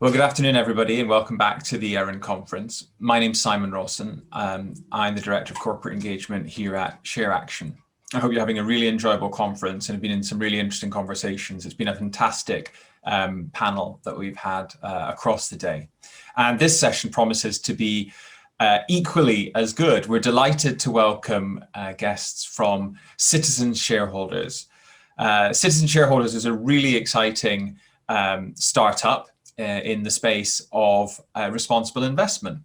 Well, good afternoon, everybody, and welcome back to the ERIN conference. My name's Simon Rawson. I'm the Director of Corporate Engagement here at ShareAction. I hope you're having a really enjoyable conference and have been in some really interesting conversations. It's been a fantastic panel that we've had across the day. And this session promises to be equally as good. We're delighted to welcome guests from Citizen Shareholders. Citizen Shareholders is a really exciting startup in the space of responsible investment.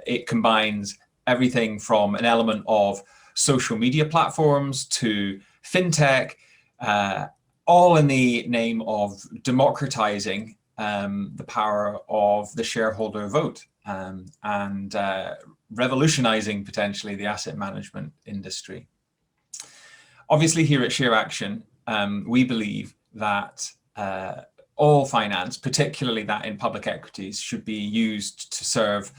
It combines everything from an element of social media platforms to fintech, all in the name of democratizing the power of the shareholder vote and revolutionizing potentially the asset management industry. Obviously, here at ShareAction, we believe that all finance, particularly that in public equities, should be used to serve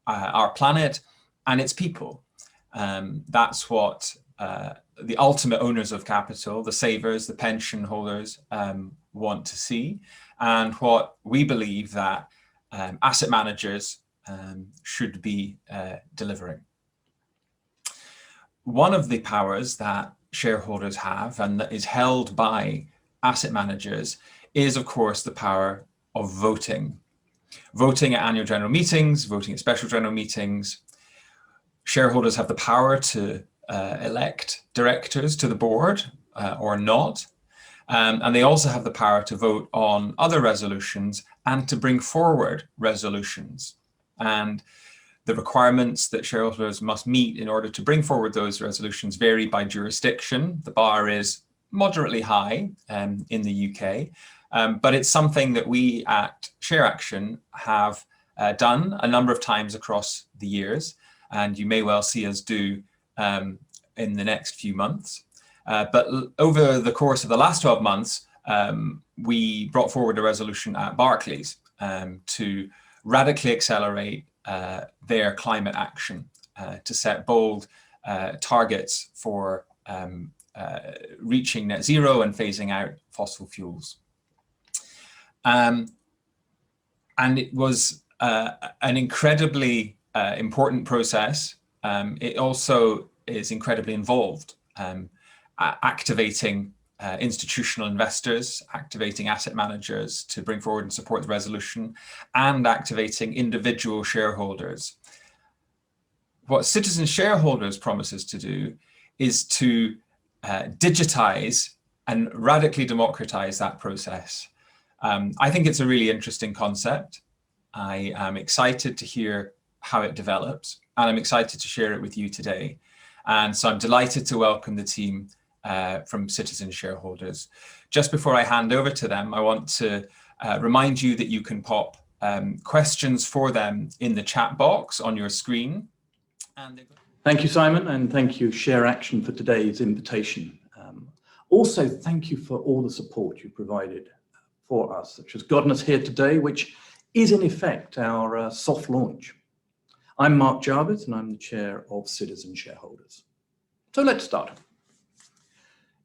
our planet and its people. That's what the ultimate owners of capital, the savers, the pension holders, want to see, and what we believe that asset managers should be delivering. One of the powers that shareholders have and that is held by asset managers is, of course, the power of voting. Voting at annual general meetings, voting at special general meetings. Shareholders have the power to elect directors to the board or not. And they also have the power to vote on other resolutions and to bring forward resolutions. And the requirements that shareholders must meet in order to bring forward those resolutions vary by jurisdiction. The bar is moderately high in the UK. But it's something that we at ShareAction have done a number of times across the years, and you may well see us do in the next few months. But over the course of the last 12 months, we brought forward a resolution at Barclays to radically accelerate their climate action, to set bold targets for reaching net zero and phasing out fossil fuels. And it was an incredibly important process. It also is incredibly involved, activating institutional investors, activating asset managers to bring forward and support the resolution, and activating individual shareholders. What Citizen Shareholders promises to do is to digitize and radically democratize that process. I think it's a really interesting concept. I am excited to hear how it develops, and I'm excited to share it with you today. And so I'm delighted to welcome the team from Citizen Shareholders. Just before I hand over to them, I want to remind you that you can pop questions for them in the chat box on your screen. Thank you, Simon, and thank you, ShareAction, for today's invitation. Also, thank you for all the support you provided for us, which has gotten us here today, which is in effect our soft launch. I'm Mark Jarvis, and I'm the chair of Citizen Shareholders. So let's start.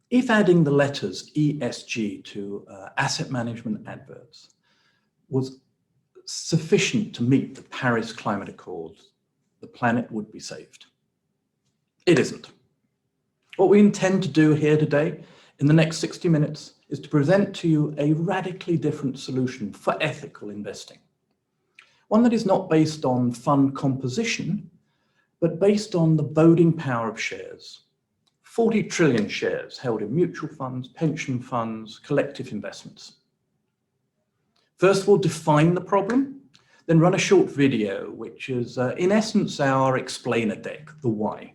If adding the letters ESG to asset management adverts was sufficient to meet the Paris Climate Accords, the planet would be saved. It isn't. What we intend to do here today in the next 60 minutes is to present to you a radically different solution for ethical investing. One that is not based on fund composition, but based on the voting power of shares. 40 trillion shares held in mutual funds, pension funds, collective investments. First, we'll define the problem, then run a short video, which is in essence our explainer deck, the why.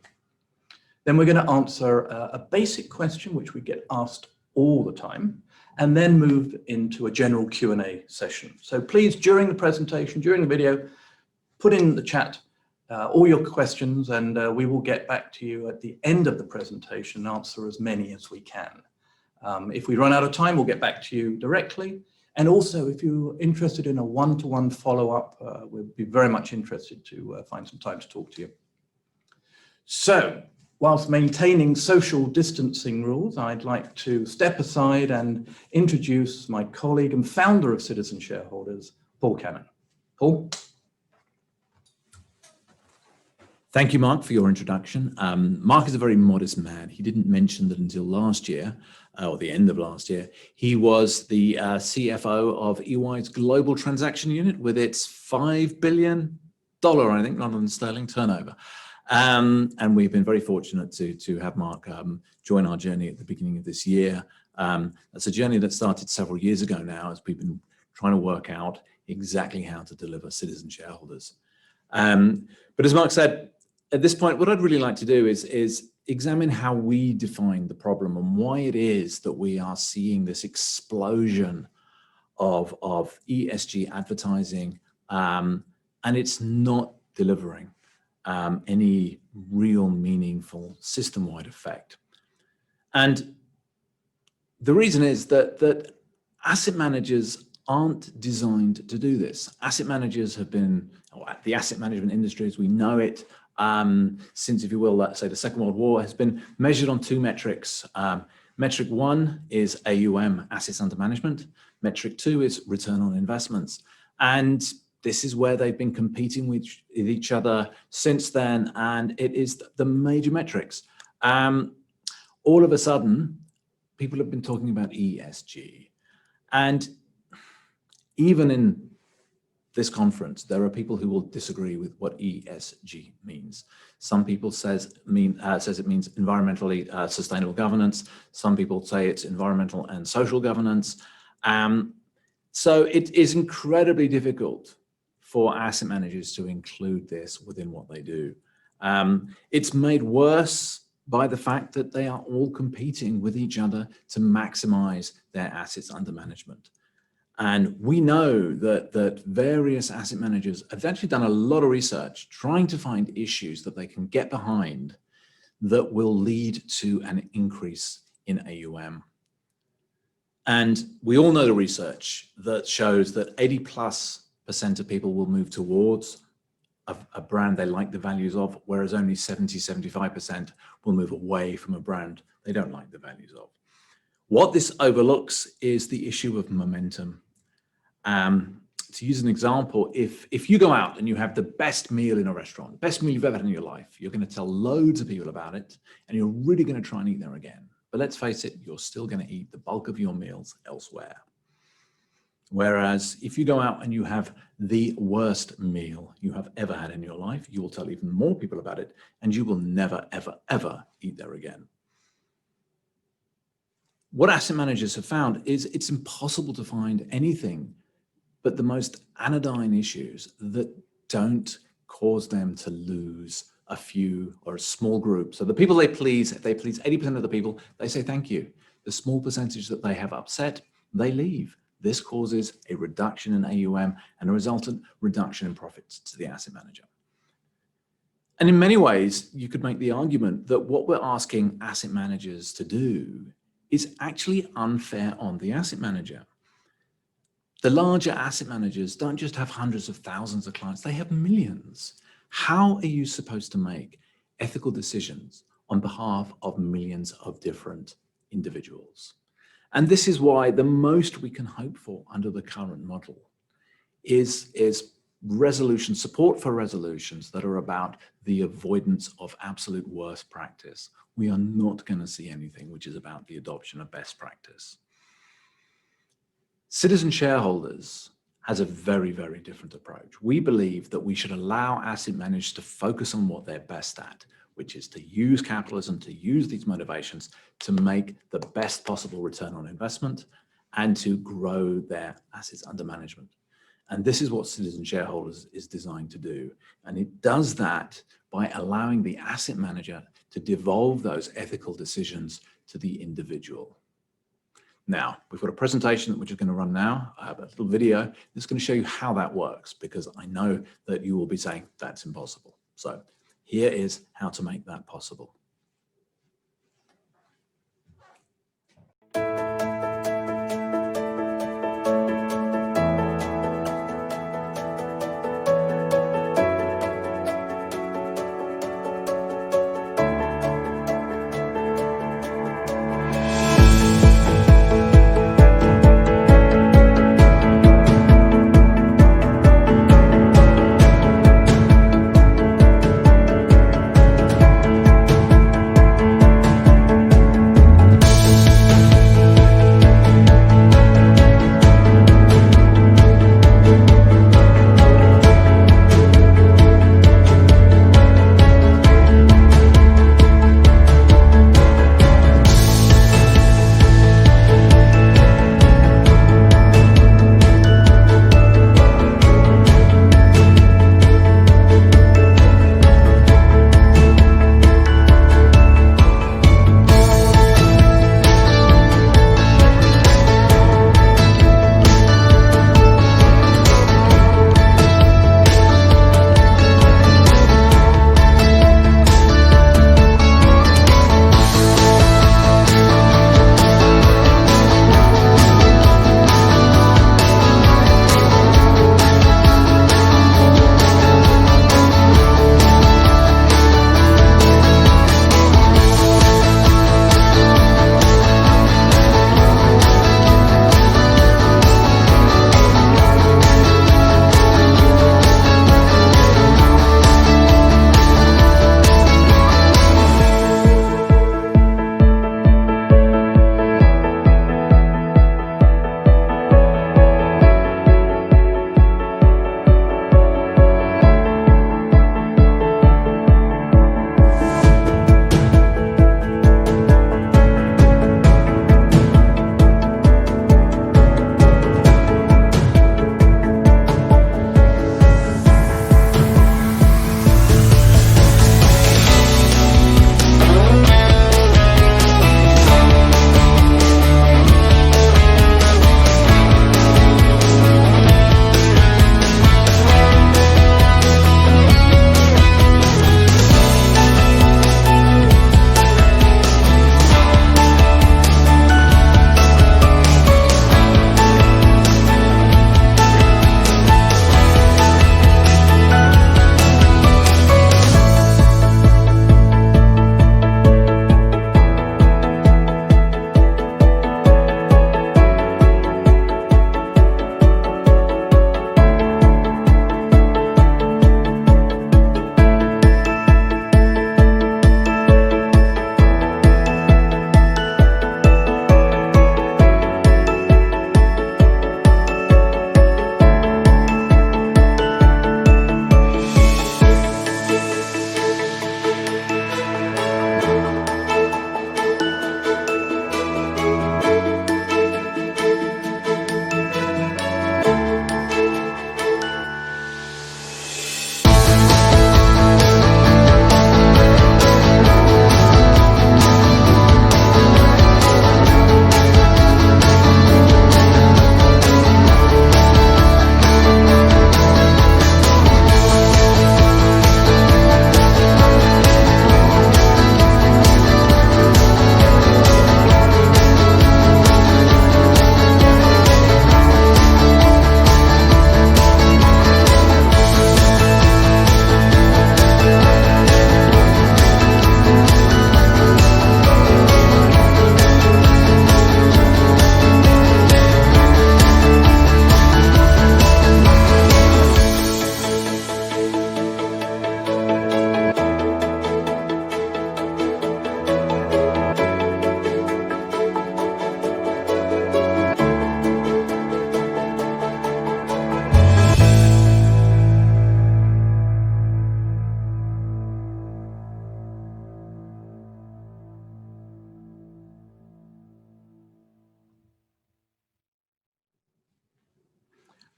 Then we're going to answer a basic question which we get asked all the time, and then move into a general Q&A session. So please, during the presentation, during the video, put in the chat all your questions, and we will get back to you at the end of the presentation and answer as many as we can. If we run out of time, we'll get back to you directly. And also, if you're interested in a one-to-one follow-up, we'd be very much interested to find some time to talk to you. So, whilst maintaining social distancing rules, I'd like to step aside and introduce my colleague and founder of Citizen Shareholders, Paul Cannon. Paul? Thank you, Mark, for your introduction. Mark is a very modest man. He didn't mention that until last year, or the end of last year, he was the CFO of EY's Global Transaction Unit with its $5 billion, I think, London sterling turnover. And we've been very fortunate to have Mark join our journey at the beginning of this year. That's a journey that started several years ago now, as we've been trying to work out exactly how to deliver citizen shareholders. But as Mark said, at this point, what I'd really like to do is examine how we define the problem and why it is that we are seeing this explosion of ESG advertising, and it's not delivering any real meaningful system-wide effect. And the reason is that asset managers aren't designed to do this. Asset managers have been, the asset management industry as we know it, since, if you will, let's say the Second World War, has been measured on two metrics. Metric one is AUM, assets under management. Metric two is return on investments. And this is where they've been competing with each other since then, and it is the major metrics. All of a sudden, people have been talking about ESG. And even in this conference, there are people who will disagree with what ESG means. Some people says it means environmentally sustainable governance. Some people say it's environmental and social governance. So it is incredibly difficult for asset managers to include this within what they do. It's made worse by the fact that they are all competing with each other to maximize their assets under management. And we know that various asset managers have actually done a lot of research trying to find issues that they can get behind that will lead to an increase in AUM. And we all know the research that shows that 80+% of people will move towards a brand they like the values of, whereas only 70–75% will move away from a brand they don't like the values of. What this overlooks is the issue of momentum. To use an example, if you go out and you have the best meal in a restaurant, best meal you've ever had in your life, you're going to tell loads of people about it, and you're really going to try and eat there again. But let's face it, you're still going to eat the bulk of your meals elsewhere. Whereas if you go out and you have the worst meal you have ever had in your life, you will tell even more people about it, and you will never, ever, ever eat there again. What asset managers have found is it's impossible to find anything but the most anodyne issues that don't cause them to lose a few or a small group. So the people they please, if they please 80% of the people, they say thank you. The small percentage that they have upset, they leave. This causes a reduction in AUM and a resultant reduction in profits to the asset manager. And in many ways, you could make the argument that what we're asking asset managers to do is actually unfair on the asset manager. The larger asset managers don't just have hundreds of thousands of clients, they have millions. How are you supposed to make ethical decisions on behalf of millions of different individuals? And this is why the most we can hope for under the current model is resolution, support for resolutions that are about the avoidance of absolute worst practice. We are not going to see anything which is about the adoption of best practice. Citizen Shareholders has a very, very different approach. We believe that we should allow asset managers to focus on what they're best at, which is to use capitalism, to use these motivations to make the best possible return on investment and to grow their assets under management. And this is what Citizen Shareholders is designed to do. And it does that by allowing the asset manager to devolve those ethical decisions to the individual. Now, we've got a presentation which is going to run now. I have a little video that's going to show you how that works, because I know that you will be saying that's impossible. So here is how to make that possible.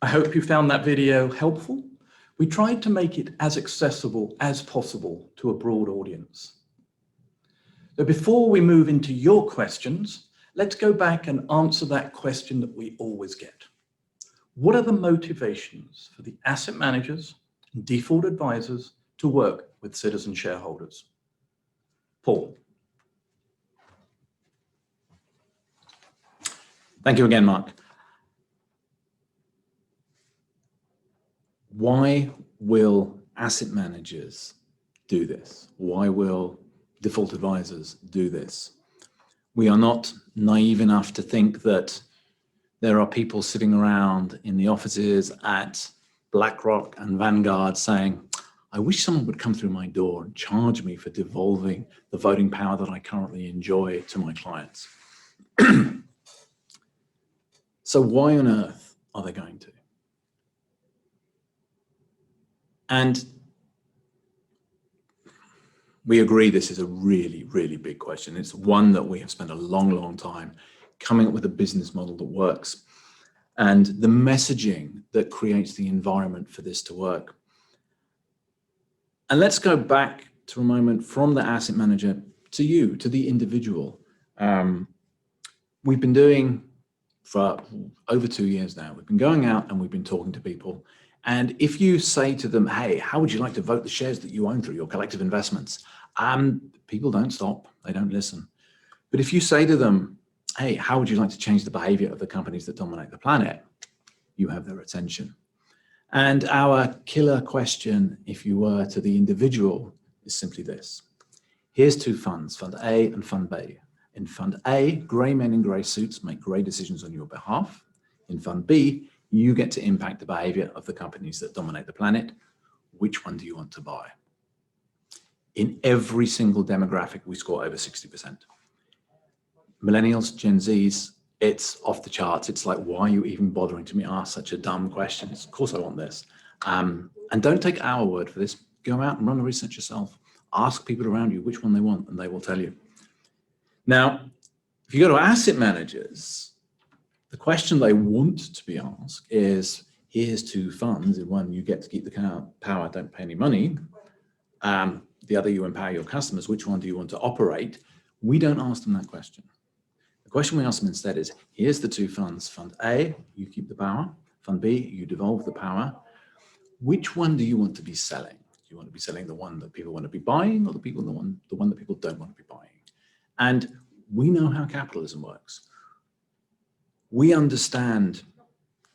I hope you found that video helpful. We tried to make it as accessible as possible to a broad audience. So before we move into your questions, let's go back and answer that question that we always get. What are the motivations for the asset managers and default advisors to work with citizen shareholders? Paul. Thank you again, Mark. Why will asset managers do this? Why will default advisors do this? We are not naive enough to think that there are people sitting around in the offices at BlackRock and Vanguard saying, I wish someone would come through my door and charge me for devolving the voting power that I currently enjoy to my clients. So why on earth are they going to? And we agree this is a really, really big question. It's one that we have spent a long, long time coming up with a business model that works and the messaging that creates the environment for this to work. And let's go back to a moment from the asset manager to you, to the individual. We've been doing for over 2 years now. We've been going out and we've been talking to people. And if you say to them, hey, how would you like to vote the shares that you own through your collective investments? People don't stop, they don't listen. But if you say to them, hey, how would you like to change the behavior of the companies that dominate the planet? You have their attention. And our killer question, if you were, to the individual is simply this. Here's two funds, Fund A and Fund B. In Fund A, grey men in grey suits make grey decisions on your behalf. In Fund B, you get to impact the behavior of the companies that dominate the planet. Which one do you want to buy? In every single demographic, we score over 60%. Millennials, Gen Zs, it's off the charts. It's like, why are you even bothering to ask such a dumb question? Of course I want this. And don't take our word for this. Go out and run the research yourself. Ask people around you which one they want, and they will tell you. Now, if you go to asset managers, the question they want to be asked is, here's two funds. In one, you get to keep the power, don't pay any money. The other, you empower your customers. Which one do you want to operate? We don't ask them that question. The question we ask them instead is, here's the two funds. Fund A, you keep the power. Fund B, you devolve the power. Which one do you want to be selling? Do you want to be selling the one that people want to be buying, or the one that people don't want to be buying? And we know how capitalism works. We understand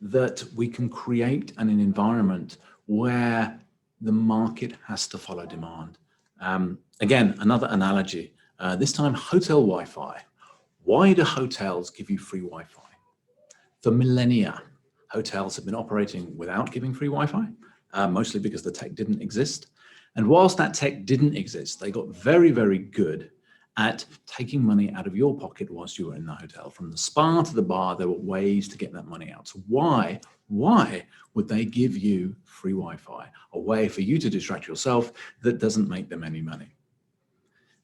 that we can create an environment where the market has to follow demand. Again, another analogy, this time hotel Wi-Fi. Why do hotels give you free Wi-Fi? For millennia, hotels have been operating without giving free Wi-Fi, mostly because the tech didn't exist. And whilst that tech didn't exist, they got very, very good at taking money out of your pocket whilst you were in the hotel. From the spa to the bar, there were ways to get that money out. So why would they give you free Wi-Fi? A way for you to distract yourself that doesn't make them any money.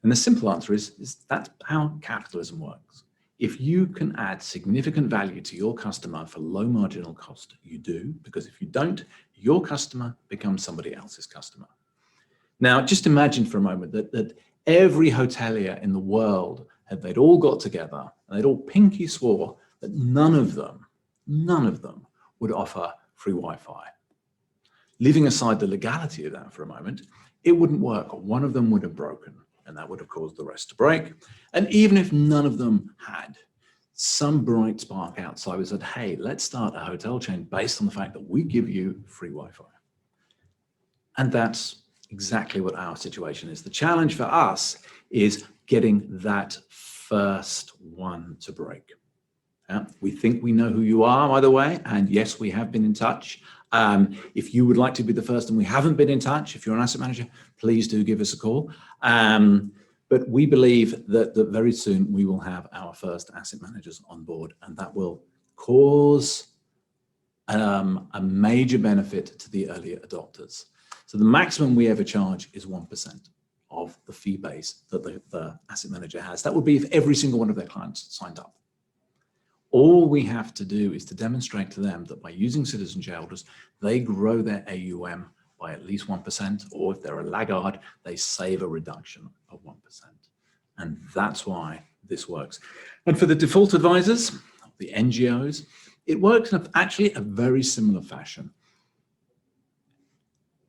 And the simple answer is that's how capitalism works. If you can add significant value to your customer for low marginal cost, you do, because if you don't, your customer becomes somebody else's customer. Now, just imagine for a moment that every hotelier in the world, they'd all got together and they'd all pinky swore that none of them would offer free Wi-Fi. Leaving aside the legality of that for a moment, it wouldn't work. One of them would have broken, and that would have caused the rest to break. And even if none of them had, some bright spark outside would said, hey, let's start a hotel chain based on the fact that we give you free Wi-Fi. And that's exactly what our situation is. The challenge for us is getting that first one to break. We think we know who you are, by the way, and yes, we have been in touch. If you would like to be the first and we haven't been in touch, if you're an asset manager, please do give us a call. But we believe that very soon we will have our first asset managers on board, and that will cause a major benefit to the early adopters. So the maximum we ever charge is 1% of the fee base that the asset manager has. That would be if every single one of their clients signed up. All we have to do is to demonstrate to them that by using citizen shareholders, they grow their AUM by at least 1%, or if they're a laggard, they save a reduction of 1%. And that's why this works. And for the default advisors, the NGOs, it works in actually a very similar fashion.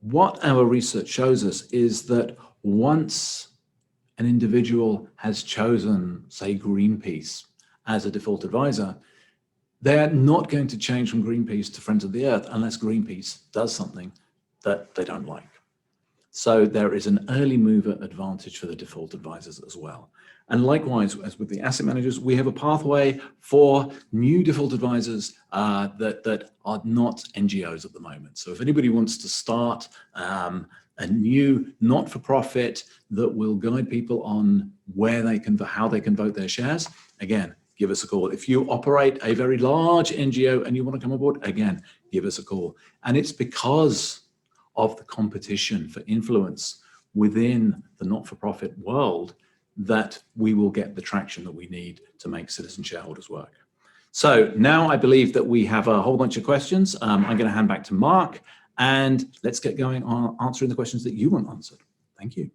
What our research shows us is that once an individual has chosen, say, Greenpeace as a default advisor, they're not going to change from Greenpeace to Friends of the Earth unless Greenpeace does something that they don't like. So there is an early mover advantage for the default advisors as well. And likewise, as with the asset managers, we have a pathway for new default advisors that are not NGOs at the moment. So if anybody wants to start a new not-for-profit that will guide people on where they can, how they can vote their shares, again, give us a call. If you operate a very large NGO and you want to come aboard, again, give us a call. And it's because of the competition for influence within the not-for-profit world that we will get the traction that we need to make citizen shareholders work. So now I believe that we have a whole bunch of questions. I'm going to hand back to Mark, and let's get going on answering the questions that you want answered. Thank you.